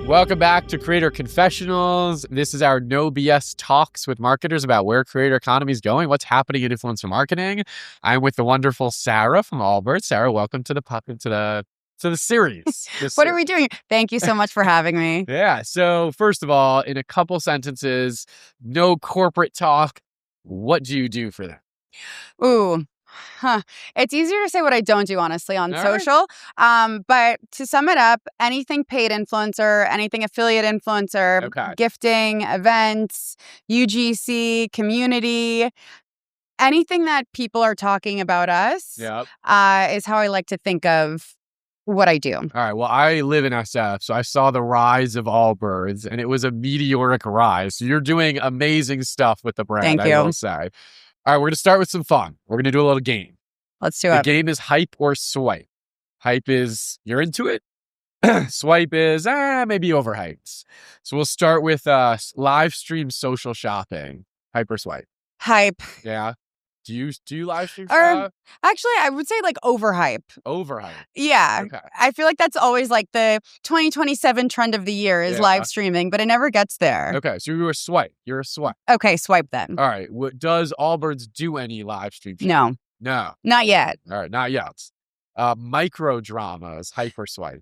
Welcome back to Creator Confessionals. This is our no BS talks with marketers about where creator economy is going, what's happening in influencer marketing. I'm with the wonderful Sarah from Allbirds. Sarah, welcome to the series. What are we doing? Thank you so much for having me. Yeah. So first of all, in a couple sentences, no corporate talk. What do you do for them? Ooh. It's easier to say what I don't do, honestly, on social. But to sum it up, anything paid influencer, anything affiliate influencer, gifting, events, UGC, community, anything that people are talking about us is how I like to think of what I do. All right. Well, I live in SF, so I saw the rise of Allbirds, and it was a meteoric rise. So you're doing amazing stuff with the brand, Thank you. I will say. All right, we're going to start with some fun. We're going to do a little game. Let's do it. The game is hype or swipe. Hype is you're into it. Swipe is maybe overhyped. So we'll start with live stream social shopping. Hype or swipe? Hype. Yeah. Do you live stream shop? Actually, I would say like overhype. Overhype. Yeah. Okay. I feel like that's always like the 2027 trend of the year is live streaming, but it never gets there. Okay. So you're a swipe. You're a swipe. Okay. Swipe then. All right. Does Allbirds do any live stream shop? No. No. Not yet. All right. Not yet. Micro dramas. Hype or swipe?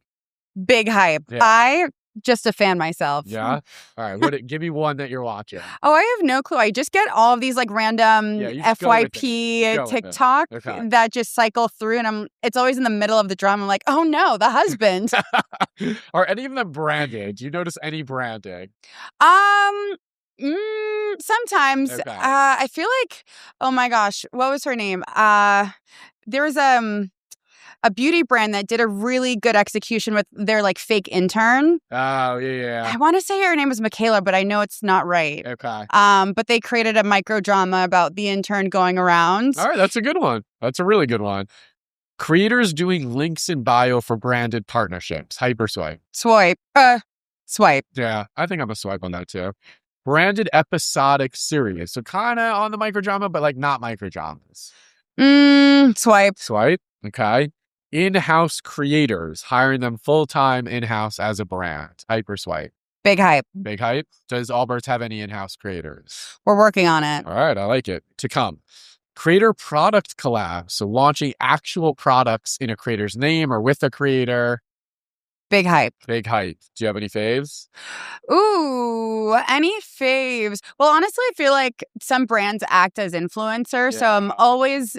Big hype. Yeah. I just a fan myself. Yeah. All right. Give me one that you're watching. Oh, I have no clue. I just get all of these like random FYP TikTok that just cycle through, and it's always in the middle of the drama. I'm like, oh no, the husband. Are any of them branded? Do you notice any branding? Sometimes. I feel like, oh my gosh, what was her name? There was a beauty brand that did a really good execution with their like fake intern. Oh, yeah. I want to say her name was Michaela, but I know it's not right. Okay. But they created a micro drama about the intern going around. All right, that's a good one. That's a really good one. Creators doing links in bio for branded partnerships. Hype or swipe? Swipe. Swipe. Yeah, I think I'm a swipe on that too. Branded episodic series. So kind of on the micro drama, but like not micro dramas. Swipe. Swipe. Okay. In-house creators, hiring them full-time in-house as a brand. Hype or swipe? Big hype. Big hype. Does Allbirds have any in-house creators? We're working on it. All right. I like it. To come. Creator product collab. So launching actual products in a creator's name or with a creator. Big hype. Big hype. Do you have any faves? Ooh, any faves? Well, honestly, I feel like some brands act as influencers. So I'm always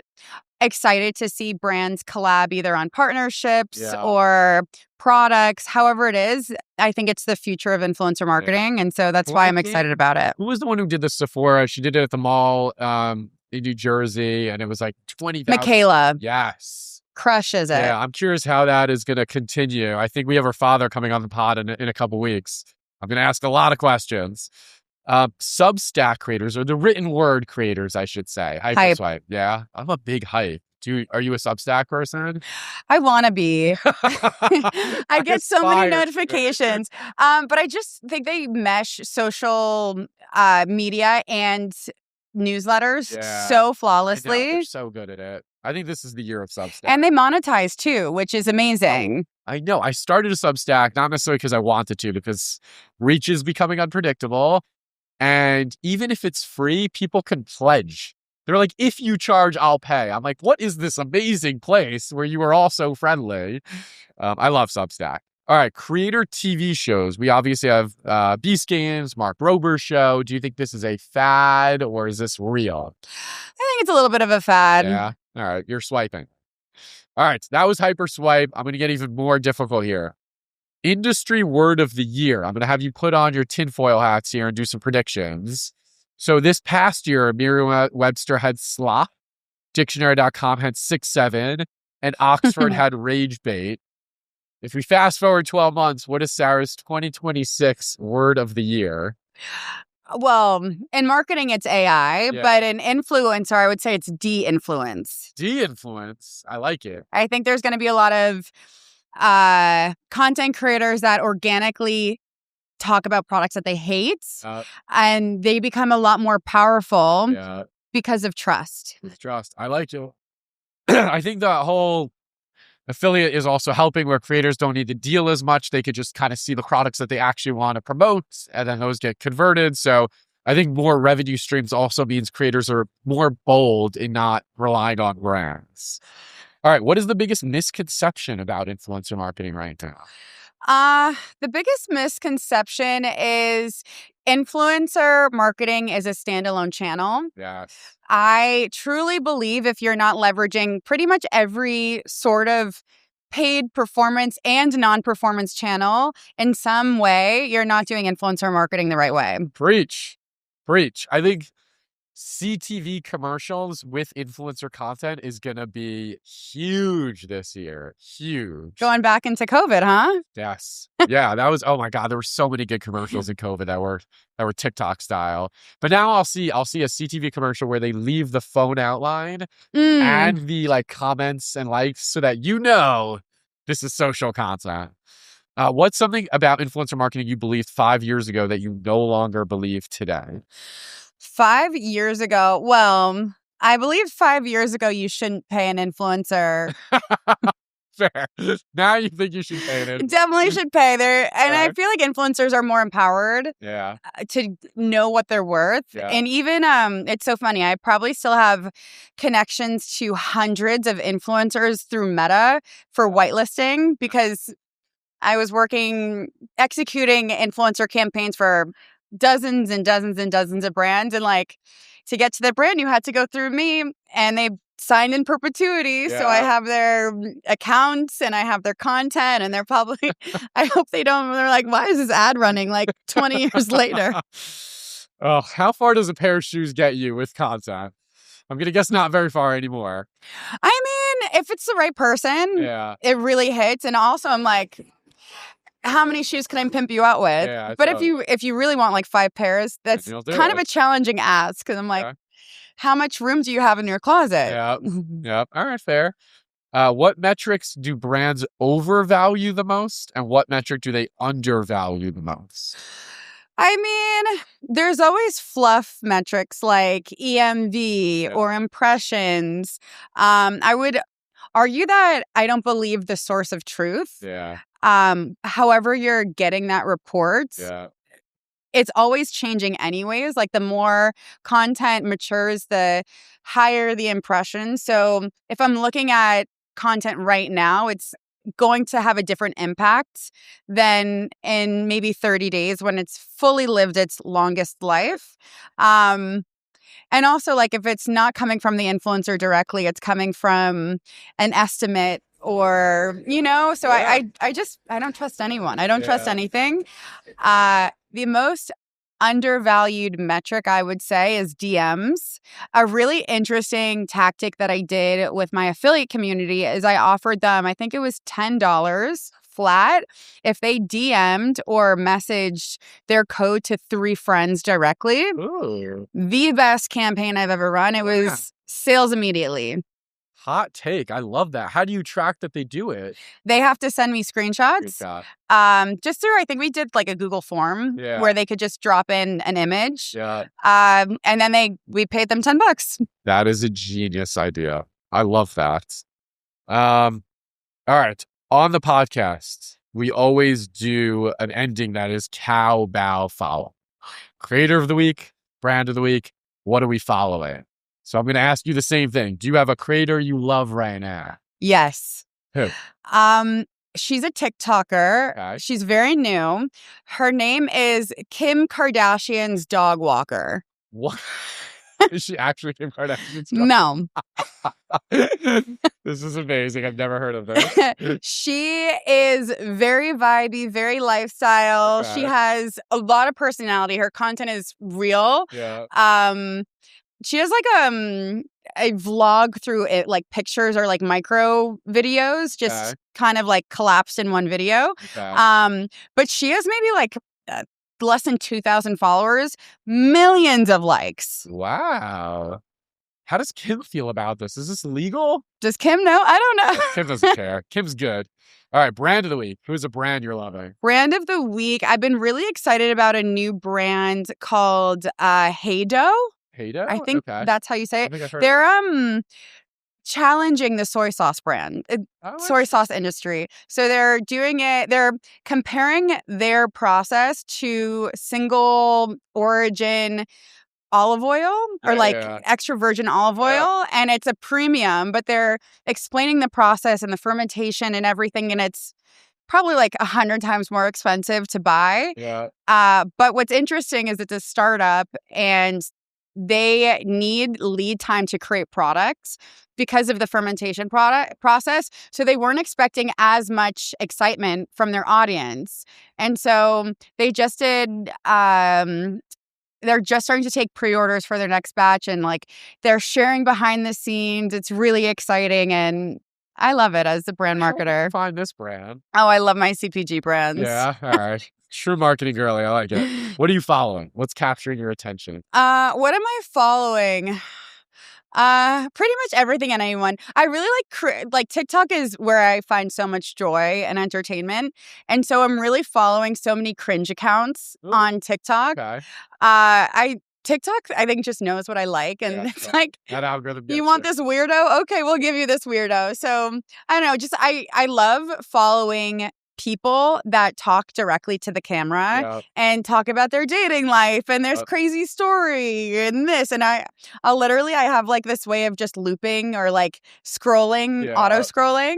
excited to see brands collab either on partnerships or products, however it is. I think it's the future of influencer marketing. And so that's why I'm excited about it. Who was the one who did the Sephora? She did it at the mall in New Jersey, and it was like 20,000. Michaela. Yes. Crushes it. Yeah, I'm curious how that is going to continue. I think we have her father coming on the pod in a couple weeks. I'm going to ask a lot of questions. Substack creators, or the written word creators, I should say. Hype. Swipe. Yeah, I'm a big hype. Are you a Substack person? I want to be. I get so many notifications. But I just think they mesh social media and newsletters so flawlessly. They're so good at it. I think this is the year of Substack. And they monetize too, which is amazing. I know. I started a Substack, not necessarily because I wanted to, because reach is becoming unpredictable. And even if it's free, people can pledge. They're like, if you charge, I'll pay. I'm like, what is this amazing place where you are all so friendly? I love Substack. All right, creator TV shows. We obviously have Beast Games, Mark Rober's show. Do you think this is a fad or is this real? I think it's a little bit of a fad. Yeah. All right, you're swiping. All right, that was Hyper Swipe. I'm going to get even more difficult here. Industry word of the year. I'm going to have you put on your tinfoil hats here and do some predictions. So this past year, Merriam-Webster had slop, dictionary.com had 6-7, and Oxford had rage bait. If we fast forward 12 months, what is Sarah's 2026 word of the year? Well, in marketing, it's AI, but in influencer, I would say it's de-influence. De-influence. I like it. I think there's going to be a lot of content creators that organically talk about products that they hate, and they become a lot more powerful because of trust. Trust. I like you. I think the whole affiliate is also helping where creators don't need to deal as much. They could just kind of see the products that they actually want to promote, and then those get converted. So I think more revenue streams also means creators are more bold in not relying on brands. All right. What is the biggest misconception about influencer marketing right now? The biggest misconception is influencer marketing is a standalone channel. Yes. I truly believe if you're not leveraging pretty much every sort of paid performance and non-performance channel in some way, you're not doing influencer marketing the right way. Preach. I think CTV commercials with influencer content is going to be huge this year. Huge. Going back into COVID, huh? Yes. Yeah, that was, oh my God, there were so many good commercials in COVID that were TikTok style. But now I'll see a CTV commercial where they leave the phone outline and the like comments and likes so that this is social content. What's something about influencer marketing you believed 5 years ago that you no longer believe today? 5 years ago, well, I believe 5 years ago you shouldn't pay an influencer. Fair. Now you think you should pay it. Definitely should pay there. And I feel like influencers are more empowered to know what they're worth. Yeah. And even, it's so funny. I probably still have connections to hundreds of influencers through Meta for whitelisting because I was executing influencer campaigns for dozens and dozens and dozens of brands. And like to get to the brand, you had to go through me, and they signed in perpetuity. Yeah. So I have their accounts and I have their content, and they're probably, I hope they're like, why is this ad running like 20 years later? Oh, how far does a pair of shoes get you with content? I'm going to guess not very far anymore. I mean, if it's the right person, it really hits. And also I'm like, how many shoes can I pimp you out with? Yeah, but if you really want like 5 pairs, that's kind of a challenging ask, because I'm like, how much room do you have in your closet? Yeah. All right, fair. What metrics do brands overvalue the most, and what metric do they undervalue the most? I mean, there's always fluff metrics like EMV or impressions. I would argue that I don't believe the source of truth. Yeah. However you're getting that report, it's always changing anyways. Like the more content matures, the higher the impression. So if I'm looking at content right now, it's going to have a different impact than in maybe 30 days when it's fully lived its longest life. And also, like, if it's not coming from the influencer directly, it's coming from an estimate or, so I don't trust anyone. I don't trust anything. The most undervalued metric, I would say, is DMs. A really interesting tactic that I did with my affiliate community is I offered them, I think it was $10 flat if they DM'd or messaged their code to 3 friends directly. Ooh. The best campaign I've ever run. It was sales immediately. Hot take. I love that. How do you track that they do it? They have to send me screenshots. Just through, I think we did like a Google form where they could just drop in an image. Yeah. And then we paid them $10. That is a genius idea. I love that. All right. On the podcast, we always do an ending that is cow, bow, follow. Creator of the week, brand of the week. What are we following? So I'm going to ask you the same thing. Do you have a creator you love right now? Yes. Who? She's a TikToker. Okay. She's very new. Her name is Kim Kardashian's dog walker. What? Is she actually Kim Kardashian's dog? No. This is amazing. I've never heard of this. She is very vibey, very lifestyle. Okay. She has a lot of personality. Her content is real. Yeah. She has like a vlog through it, like pictures or like micro videos, just kind of like collapsed in one video. Okay. But she has maybe like less than 2,000 followers, millions of likes. Wow. How does Kim feel about this? Is this legal? Does Kim know? I don't know. Kim doesn't care. Kim's good. All right, brand of the week. Who's a brand you're loving? Brand of the week. I've been really excited about a new brand called Hey Dough. Paydo? I think Okay. that's how you say I it. think I've heard They're challenging the soy sauce brand, soy sauce industry. So they're doing it, they're comparing their process to single origin olive oil or like extra virgin olive oil, and it's a premium, but they're explaining the process and the fermentation and everything, and it's probably like 100 times more expensive to buy. But what's interesting is it's a startup and they need lead time to create products because of the fermentation process. So they weren't expecting as much excitement from their audience. And so they just did they're just starting to take pre-orders for their next batch, and like they're sharing behind the scenes. It's really exciting, and I love it as a brand marketer. Find this brand. Oh, I love my CPG brands. Yeah, all right. True marketing girly. I like it. What are you following? What's capturing your attention? What am I following? Pretty much everything and anyone. I really like TikTok is where I find so much joy and entertainment, and so I'm really following so many cringe accounts on TikTok. Okay. TikTok, I think, just knows what I like, and it's like that algorithm. You want this weirdo? Okay, we'll give you this weirdo. So I don't know. Just I love following people that talk directly to the camera and talk about their dating life and there's crazy story and this, and I have like this way of just looping or like scrolling, auto scrolling,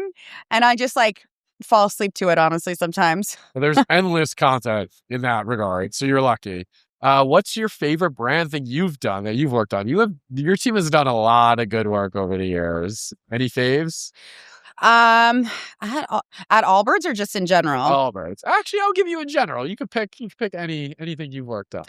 and I just like fall asleep to it, honestly, sometimes. Well, there's endless content in that regard, so you're lucky. What's your favorite brand thing you've done that you've worked on? Your team has done a lot of good work over the years. Any faves? At Allbirds or just in general? Allbirds. Actually, I'll give you in general. You could pick anything you've worked on.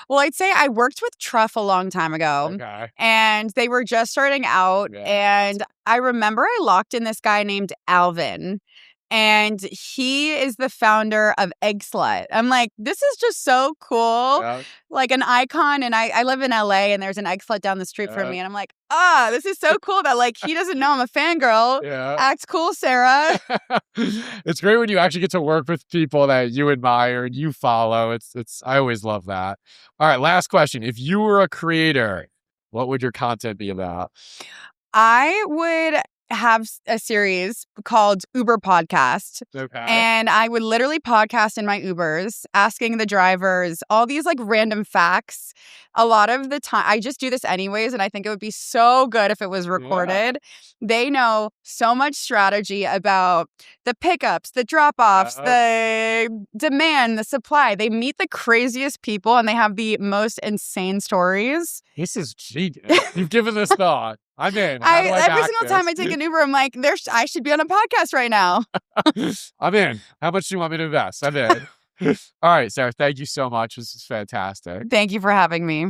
Well, I'd say I worked with Truff a long time ago. Okay. And they were just starting out. Yeah. And I remember I locked in this guy named Alvin. And he is the founder of Egg Slut. I'm like, this is just so cool. Like an icon. And I live in LA and there's an Egg Slut down the street from me. And I'm like, this is so cool that like he doesn't know I'm a fangirl. Act cool, Sarah. It's great when you actually get to work with people that you admire and you follow. I always love that. All right, last question. If you were a creator, what would your content be about? I would have a series called Uber Podcast. Okay. And I would literally podcast in my Ubers, asking the drivers all these like random facts. A lot of the time, I just do this anyways, and I think it would be so good if it was recorded. They know so much strategy about the pickups, the drop-offs, the demand, the supply. They meet the craziest people, and they have the most insane stories. This is genius. You've given this thought. I'm in. Every single time I take an Uber, I'm like, I should be on a podcast right now. I'm in. How much do you want me to invest? I'm in. All right, Sarah, thank you so much. This is fantastic. Thank you for having me.